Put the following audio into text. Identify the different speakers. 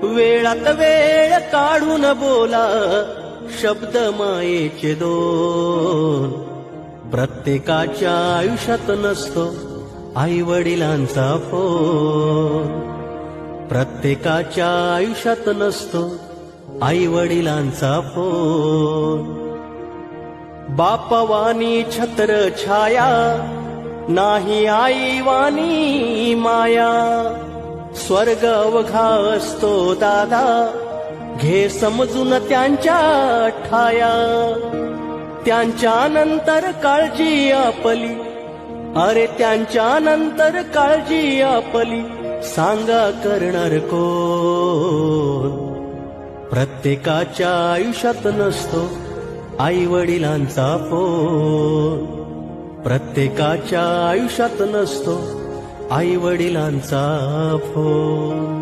Speaker 1: वेळात वेळ काढून बोला शब्द मायेचे दोन. प्रत्येकाच्या आयुष्यात नसतो आई वडिलांचा फोन. प्रत्येकाच्या आयुष्यात नसतो आई वडिलांचा फोन. बापवानी छत्र छाया नाही आई वाणी माया. स्वर्ग अवघा असतो दादा घे समजून त्यांच्या ठाया. त्यांच्या नंतर काळजी आपली, अरे त्यांच्या नंतर काळजी आपली सांगा करणार कोण. प्रत्येकाच्या आयुष्यात नसतो आई वडिलांचा फोन. प्रत्येकाच्या आयुष्यात नसतो आई वडिलांचा फोन.